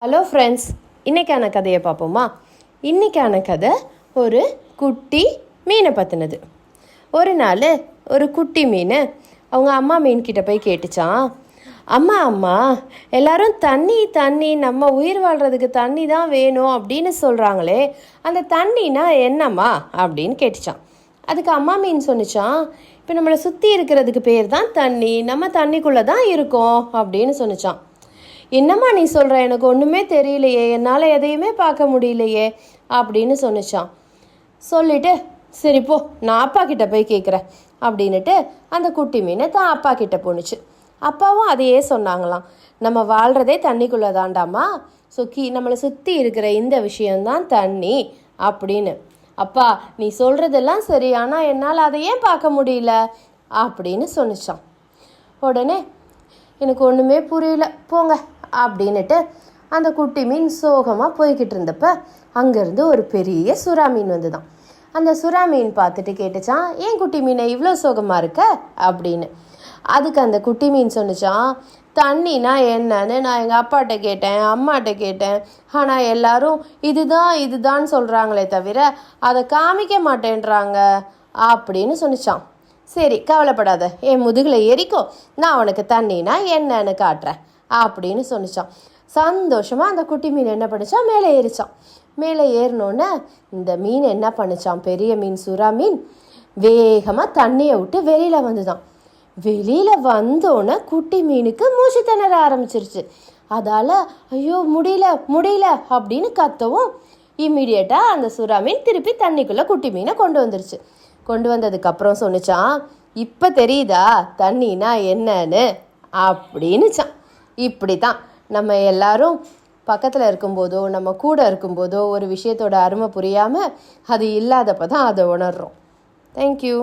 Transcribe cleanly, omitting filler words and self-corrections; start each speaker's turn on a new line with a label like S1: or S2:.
S1: Hello friends, இன்றைக்கான கதையை பார்ப்போமா? இன்றைக்கான கதை ஒரு குட்டி மீனை பற்றினது. ஒரு நாள் ஒரு குட்டி மீன் அவங்க அம்மா மீன்கிட்ட போய் கேட்டுச்சான், அம்மா அம்மா எல்லாரும் தண்ணி தண்ணி நம்ம உயிர் வாழ்கிறதுக்கு தண்ணி தான் வேணும் அப்படின்னு சொல்கிறாங்களே, அந்த தண்ணினா என்னம்மா அப்படின்னு கேட்டுச்சான். அதுக்கு அம்மா மீன் சொன்னிச்சான், இப்போ நம்மளை சுற்றி இருக்கிறதுக்கு பேர் தான் தண்ணி, நம்ம தண்ணிக்குள்ளே தான் இருக்கோம் அப்படின்னு சொன்னிச்சான். என்னம்மா நீ சொல்கிற, எனக்கு ஒன்றுமே தெரியலையே, என்னால் எதையுமே பார்க்க முடியலையே அப்படின்னு சொன்னிச்சான். சொல்லிவிட்டு சரி போ, நான் அப்பா கிட்ட போய் கேட்குறேன் அப்படின்னுட்டு அந்த குட்டி மீனை தான் அப்பா கிட்ட போணுச்சு. அப்பாவும் அதையே சொன்னாங்களாம், நம்ம வாழ்கிறதே தண்ணிக்குள்ளே தாண்டாமா, நம்மளை சுற்றி இருக்கிற இந்த விஷயந்தான் தண்ணி அப்படின்னு. அப்பா நீ சொல்கிறதெல்லாம் சரி, ஆனால் என்னால் அதையே பார்க்க முடியல அப்படின்னு சொன்னிச்சான். உடனே எனக்கு ஒன்றுமே புரியல போங்க அப்படின்னுட்டு அந்த குட்டி மீன் சோகமாக போய்கிட்டு இருந்தப்ப அங்கேருந்து ஒரு பெரிய சுறா மீன் வந்துதான். அந்த சுறா மீன் பார்த்துட்டு கேட்டுச்சான், ஏன் குட்டி மீனை இவ்வளோ சோகமாக இருக்க அப்படின்னு. அதுக்கு அந்த குட்டி மீன் சொன்னிச்சான், தண்ணினா என்னன்னு நான் எங்கள் அப்பாட்ட கேட்டேன், அம்மாட்ட கேட்டேன், ஆனால் எல்லாரும் இதுதான் சொல்கிறாங்களே தவிர அதை காமிக்க மாட்டேன்றாங்க அப்படின்னு சொன்னிச்சான். சரி கவலைப்படாத, என் முதுகில் ஏறிக்கோ, நான் உனக்கு தண்ணினா என்னன்னு காட்டுறேன் அப்படின்னு சொன்னிச்சான். சந்தோஷமாக அந்த குட்டி மீன் என்ன பண்ணிச்சான், மேலே ஏறிச்சான். மேலே ஏறினோன்னே இந்த மீன் என்ன பண்ணிச்சான், பெரிய மீன் சுறா மீன் வேகமாக தண்ணியை விட்டு வெளியில் வந்துதான். வெளியில் வந்தோன்னே குட்டி மீனுக்கு மூச்சு திணற ஆரம்பிச்சிருச்சு. அதால் ஐயோ முடியல அப்படின்னு கத்தவும் இம்மிடியட்டாக அந்த சுறா மீன் திருப்பி தண்ணிக்குள்ளே குட்டி மீனை கொண்டு வந்துருச்சு. கொண்டு வந்ததுக்கப்புறம் சொன்னிச்சான், இப்போ தெரியுதா தண்ணினா என்னன்னு அப்படின்னுச்சான். இப்படி தான் நம்ம எல்லாரும் பக்கத்தில் இருக்கும்போதோ நம்ம கூட இருக்கும்போதோ ஒரு விஷயத்தோட அருமை புரியாமல் அது இல்லாதப்போ தான் அதை உணர்றோம். தேங்க்யூ.